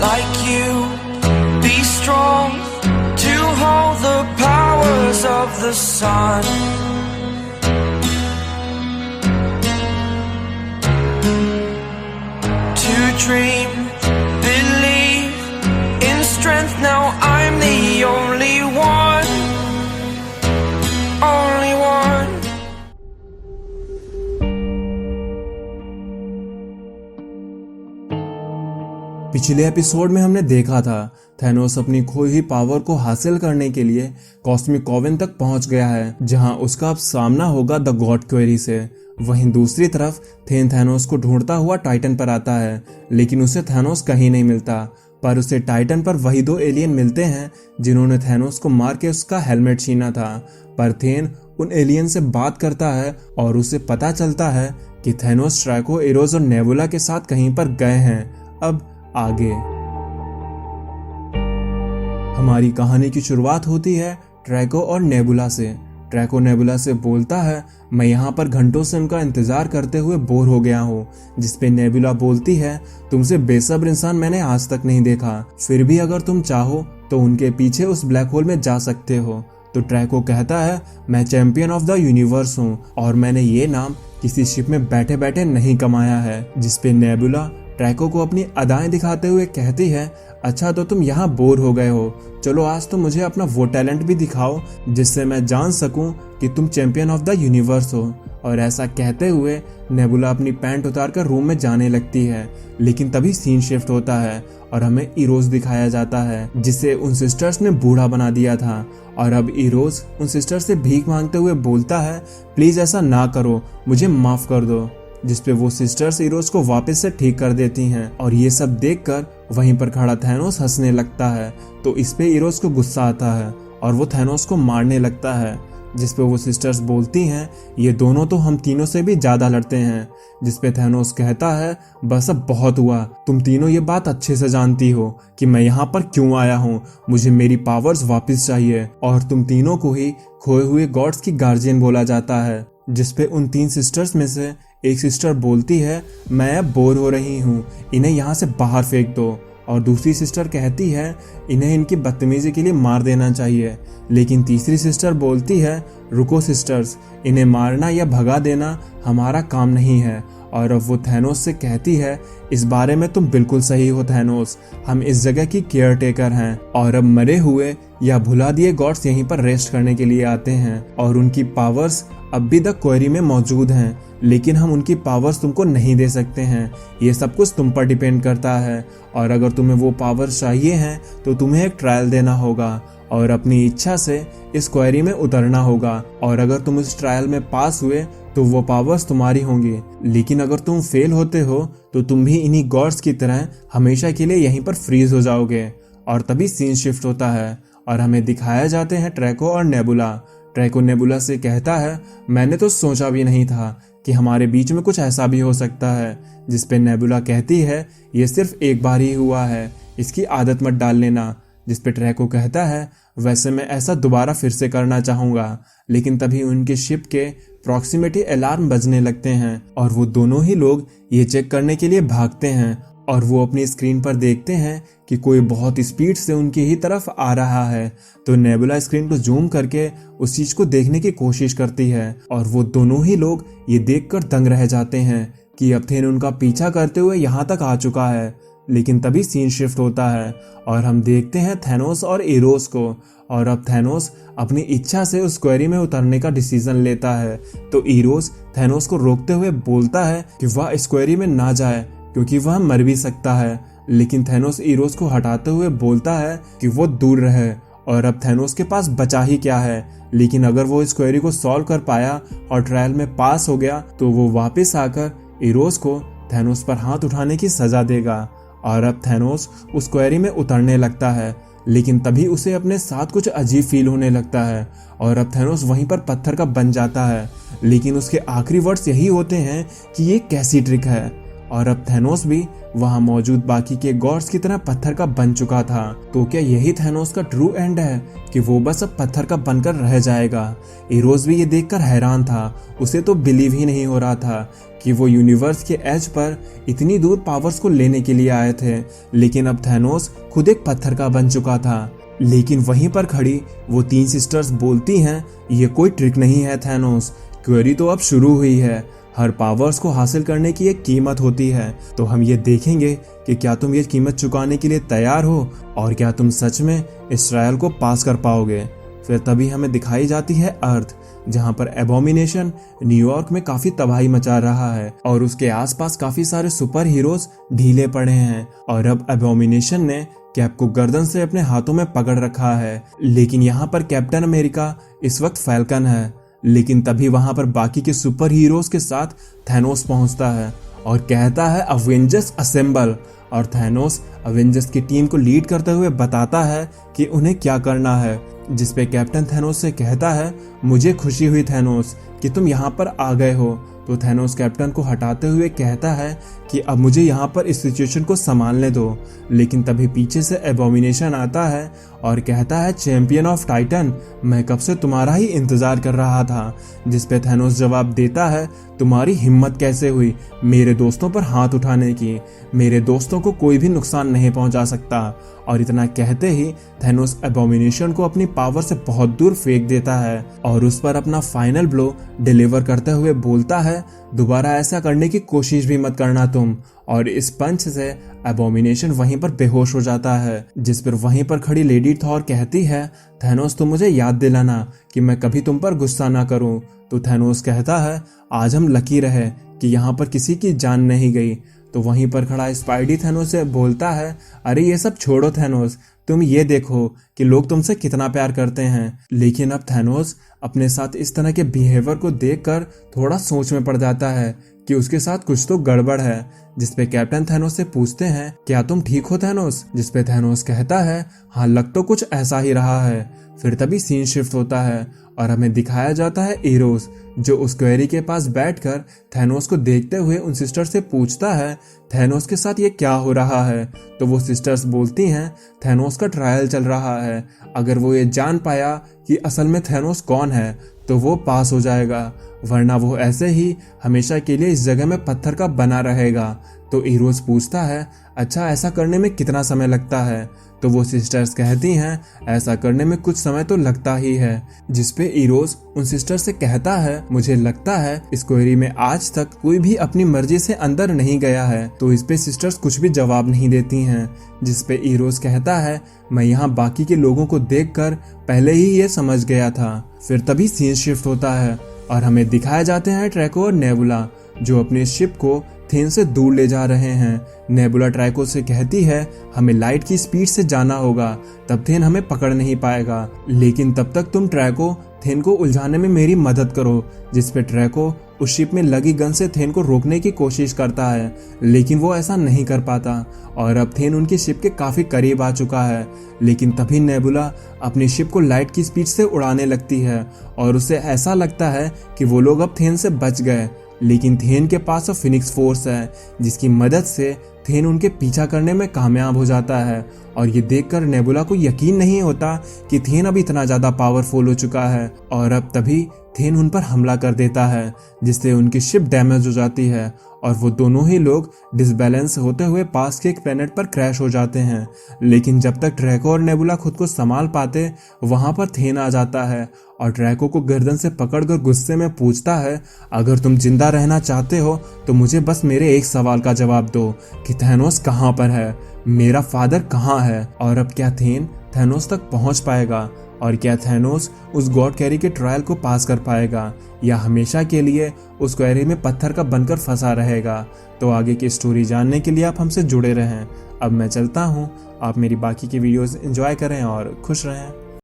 like you. Be strong to hold the powers of the sun. To dream, believe in strength. Now I'm the only one, only one. पिछले episode में हमने देखा था Thanos अपनी खोई हुई power को हासिल करने के लिए कॉस्मिक कोवन तक पहुंच गया है, जहां उसका अब सामना होगा द गॉड क्वेरी से। वहीं दूसरी तरफ थेन थैनोस को ढूंढता हुआ टाइटन पर आता है, लेकिन उसे थैनोस कहीं नहीं मिलता। पर उसे टाइटन पर वही दो एलियन मिलते हैं जिन्होंने थैनोस को मार के उसका हेलमेट छीना था। पर थेन उन एलियन से बात करता है और उसे पता चलता है कि थैनोस ट्रैको, इरोज और नेबुला के साथ कहीं पर गए हैं। अब आगे हमारी कहानी की शुरुआत होती है ट्रैको और नेबुला से। ट्रैको नेबुला से बोलता है, मैं यहाँ पर घंटों से उनका इंतजार करते हुए बोर हो गया हूँ। जिसपे नेबुला बोलती है, तुमसे बेसब्र इंसान मैंने आज तक नहीं देखा, फिर भी अगर तुम चाहो तो उनके पीछे उस ब्लैक होल में जा सकते हो। तो ट्रैको कहता है, मैं चैंपियन ऑफ द यूनिवर्स हूँ और मैंने ये नाम किसी शिप में बैठे बैठे नहीं कमाया है। जिसपे नेबुला ट्रैको को अपनी अदाएं दिखाते हुए कहती है, अच्छा तो तुम यहाँ बोर हो गए हो, चलो आज तो मुझे अपना वो टैलेंट भी दिखाओ जिससे मैं जान सकूं कि तुम चैंपियन ऑफ द यूनिवर्स हो। और ऐसा कहते हुए नेबुला अपनी पैंट उतारकर रूम में जाने लगती है, लेकिन तभी सीन शिफ्ट होता है और हमें इरोज दिखाया जाता है जिसे उन सिस्टर्स ने बूढ़ा बना दिया था। और अब इरोज उन सिस्टर्स से भीख मांगते हुए बोलता है, प्लीज ऐसा ना करो, मुझे माफ कर दो। जिसपे वो सिस्टर्स इरोज को वापस से ठीक कर देती हैं और ये सब देखकर वहीं पर खड़ा थैनोस हंसने लगता है। तो इस पे इरोज को गुस्सा आता है और वो थैनोस को मारने लगता है। जिसपे वो सिस्टर्स बोलती हैं, ये दोनों तो हम तीनों से भी ज्यादा लड़ते हैं। जिसपे थैनोस कहता है, बस अब बहुत हुआ, तुम तीनों ये बात अच्छे से जानती हो कि मैं यहाँ पर क्यों आया हूँ। मुझे मेरी पावर्स वापस चाहिए और तुम तीनों को ही खोए हुए गॉड्स की गार्जियन बोला जाता है। जिसपे उन तीन सिस्टर्स में से एक सिस्टर बोलती है, मैं अब बोर हो रही हूँ, इन्हें यहाँ से बाहर फेंक दो। और दूसरी सिस्टर कहती है, इन्हें इनकी बदतमीजी के लिए मार देना चाहिए। लेकिन तीसरी सिस्टर बोलती है, रुको सिस्टर्स, इन्हें मारना या भगा देना हमारा काम नहीं है। और अब वो थैनोस से कहती है, इस बारे में तुम बिल्कुल सही हो थैनोस, हम इस जगह की केयर टेकर हैं और अब मरे हुए या भुला दिए गॉड्स यहीं पर रेस्ट करने के लिए आते हैं और उनकी पावर्स अब भी द क्वेरी में मौजूद हैं, लेकिन हम उनकी पावर्स तुमको नहीं दे सकते हैं। ये सब कुछ तुम पर डिपेंड करता है और अगर तुम्हें वो पावर्स चाहिए हैं तो तुम्हें एक ट्रायल देना होगा और अपनी इच्छा से इस क्वेरी में उतरना होगा। और अगर तुम इस ट्रायल में पास हुए तो वो पावर्स तुम्हारी होंगी, लेकिन अगर तुम फेल होते हो तो तुम भी इन्हीं गॉड्स की तरह हमेशा के लिए यहीं पर फ्रीज हो जाओगे। और तभी सीन शिफ्ट होता है और हमें दिखाया जाते हैं ट्रैको और नेबुला। ट्रैको नेबुला से कहता है, मैंने तो सोचा भी नहीं था कि हमारे बीच में कुछ ऐसा भी हो सकता है। जिसपे नेबुला कहती है, ये सिर्फ एक बार ही हुआ है, इसकी आदत मत डाल लेना। जिसपे ट्रैको कहता है, वैसे मैं ऐसा दोबारा फिर से करना चाहूँगा। लेकिन तभी उनके शिप के प्रॉक्सिमिटी अलार्म बजने लगते हैं और वो दोनों ही लोग ये चेक करने के लिए भागते हैं और वो अपनी स्क्रीन पर देखते हैं कि कोई बहुत स्पीड से उनकी ही तरफ आ रहा है। तो नेबुला स्क्रीन को जूम करके उस चीज को देखने की कोशिश करती है और वो दोनों ही लोग ये देखकर दंग रह जाते हैं कि अब थेन उनका पीछा करते हुए यहाँ तक आ चुका है। लेकिन तभी सीन शिफ्ट होता है और हम देखते हैं थैनोस और इरोज को। और अब थैनोस अपनी इच्छा से उस क्वेरी में उतरने का डिसीजन लेता है। तो इरोज थैनोस को रोकते हुए बोलता है कि वह इस क्वेरी में ना जाए क्योंकि वह मर भी सकता है। लेकिन थैनोस इरोज को हटाते हुए बोलता है कि वो दूर रहे और अब थैनोस के पास बचा ही क्या है। लेकिन अगर वो इस क्वेरी को सॉल्व कर पाया और ट्रायल में पास हो गया तो वो वापस आकर इरोज को थैनोस पर हाथ उठाने की सजा देगा। और अब थैनोस उस क्वेरी में उतरने लगता है, लेकिन तभी उसे अपने साथ कुछ अजीब फील होने लगता है और अब थैनोस वहीं पर पत्थर का बन जाता है। लेकिन उसके आखिरी वर्ड्स यही होते हैं कि ये कैसी ट्रिक है। और अब थैनोस भी वहां मौजूद बाकी के गॉड्स की तरह पत्थर का बन चुका था। तो क्या यही थैनोस का ट्रू एंड है कि वो बस अब पत्थर का बनकर रह जाएगा? इरोस भी ये देखकर हैरान था। उसे तो बिलीव ही नहीं हो रहा था कि वो यूनिवर्स के एज पर इतनी दूर पावर्स को लेने के लिए आए थे, लेकिन अब थैनोस खुद एक पत्थर का बन चुका था। लेकिन वहीं पर खड़ी वो 3 सिस्टर्स बोलती हैं, ये कोई ट्रिक नहीं है थैनोस, क्वेरी तो अब शुरू हुई है। हर पावर्स को हासिल करने की एक कीमत होती है, तो हम ये देखेंगे कि क्या तुम ये कीमत चुकाने के लिए तैयार हो और क्या तुम सच में इस ट्रायल को पास कर पाओगे। फिर तभी हमें दिखाई जाती है अर्थ, जहां पर एबोमिनेशन न्यूयॉर्क में काफी तबाही मचा रहा है और उसके आसपास काफी सारे सुपर हीरोज ढीले पड़े हैं। और अब एबोमिनेशन ने कैप को गर्दन से अपने हाथों में पकड़ रखा है, लेकिन यहाँ पर कैप्टन अमेरिका इस वक्त फैल्कन है। लेकिन तभी वहां पर बाकी के सुपर हीरोज के साथ थैनोस पहुंचता है और कहता है अवेंजर्स असेंबल। और थैनोस अवेंजर्स की टीम को लीड करते हुए बताता है कि उन्हें क्या करना है, जिसपे कैप्टन थैनोस से कहता है, मुझे खुशी हुई थैनोस कि तुम यहाँ पर आ गए हो। तो थैनोस कैप्टन को हटाते हुए कहता है कि अब मुझे यहाँ पर इस सिचुएशन को संभालने दो। लेकिन तभी पीछे से एबोमिनेशन आता है और कहता है, चैंपियन ऑफ टाइटन, मैं कब से तुम्हारा ही इंतजार कर रहा था। जिसपे थैनोस जवाब देता है, तुम्हारी हिम्मत कैसे हुई मेरे दोस्तों पर हाथ उठाने की? मेरे दोस्तों को कोई भी नुकसान नहीं पहुंचा सकता। और इतना कहते ही थैनोस एबोमिनेशन को अपनी पावर से बहुत दूर फेंक देता है और उस पर अपना फाइनल ब्लो डिलीवर करते हुए बोलता है, दोबारा ऐसा करने की कोशिश भी मत करना तुम। और इस पंच से एबोमिनेशन वहीं पर बेहोश हो जाता है, जिस पर वहीं पर खड़ी लेडी थॉर कहती है, थैनोस तुम मुझे याद दिलाना कि मैं कभी तुम पर गुस्सा ना करूं। तो थैनोस कहता है, आज हम लकी रहे कि यहाँ पर किसी की जान नहीं गई। तो वहीं पर खड़ा स्पाइडी थैनोस से बोलता है, अरे ये सब छोड़ो थैनोस, तुम ये देखो कि लोग तुमसे कितना प्यार करते हैं। लेकिन अब थैनोस अपने साथ इस तरह के बिहेवियर को देखकर थोड़ा सोच में पड़ जाता है कि उसके साथ कुछ तो गड़बड़ है। जिसपे कैप्टन थैनोस से पूछते हैं, क्या तुम ठीक हो थैनोस? जिसपे थैनोस कहता है, हाँ लग तो कुछ ऐसा ही रहा है। फिर तभी सीन शिफ्ट होता है और हमें दिखाया जाता है इरोस, जो उस क्वेरी के पास बैठकर थैनोस को देखते हुए उन सिस्टर से पूछता है, थैनोस के साथ ये क्या हो रहा है? तो वो सिस्टर्स बोलती हैं, थैनोस का ट्रायल चल रहा है, अगर वो ये जान पाया कि असल में थैनोस कौन है तो वो पास हो जाएगा, वरना वो ऐसे ही हमेशा के लिए इस जगह में पत्थर का बना रहेगा। तो इरोस पूछता है, अच्छा ऐसा करने में कितना समय लगता है? तो वो सिस्टर्स कहती हैं, ऐसा करने में कुछ समय तो लगता ही है। जिसपे इरोस उन सिस्टर्स से कहता है, मुझे लगता है इस क्वेरी में आज तक कोई भी अपनी मर्जी से अंदर नहीं गया है। तो इस पे सिस्टर्स कुछ भी जवाब नहीं देती हैं। जिसपे इरोस कहता है, मैं यहाँ बाकी के लोगों को देखकर पहले ही ये समझ गया था। फिर तभी सीन शिफ्ट होता है और हमें दिखाए जाते हैं ट्रैको और नेबुला, जो अपने शिप को थेन से दूर ले जा रहे हैं। नेबुला ट्रैको से कहती है, हमें लाइट की स्पीड से जाना होगा, तब थेन हमें पकड़ नहीं पाएगा, लेकिन तब तक तुम ट्रैको थेन को उलझाने में मेरी मदद करो। जिसपे ट्रैको उस शिप में लगी गन से थेन को रोकने की कोशिश करता है, लेकिन वो ऐसा नहीं कर पाता और अब थेन उनकी शिप के काफी करीब आ चुका है। लेकिन तभी नेबुला अपनी शिप को लाइट की स्पीड से उड़ाने लगती है और उसे ऐसा लगता है कि वो लोग अब थेन से बच गए। लेकिन थेन के पास अब फिनिक्स फोर्स है, जिसकी मदद से थेन उनके पीछा करने में कामयाब हो जाता है। और ये देखकर नेबुला को यकीन नहीं होता कि थेन अब इतना ज्यादा पावरफुल हो चुका है। और अब तभी थेन उन पर हमला कर देता है, जिससे उनकी शिप डैमेज हो जाती है और वो दोनों ही लोग डिसबैलेंस होते हुए पास के एक प्लेनेट पर क्रैश हो जाते हैं। लेकिन जब तक ट्रैको और नेबुला खुद को संभाल पाते, वहां पर थेन आ जाता है और ट्रैको को गर्दन से पकड़कर गुस्से में पूछता है, अगर तुम जिंदा रहना चाहते हो तो मुझे बस मेरे एक सवाल का जवाब दो कि थैनोस कहाँ पर है, मेरा फादर कहाँ है? और अब क्या थेन थैनोस तक पहुंच पाएगा? और क्या थैनोस उस गॉड कैरी के ट्रायल को पास कर पाएगा, या हमेशा के लिए उस क्वेरी में पत्थर का बनकर फंसा रहेगा? तो आगे की स्टोरी जानने के लिए आप हमसे जुड़े रहें। अब मैं चलता हूँ, आप मेरी बाकी की वीडियोस एंजॉय करें और खुश रहें।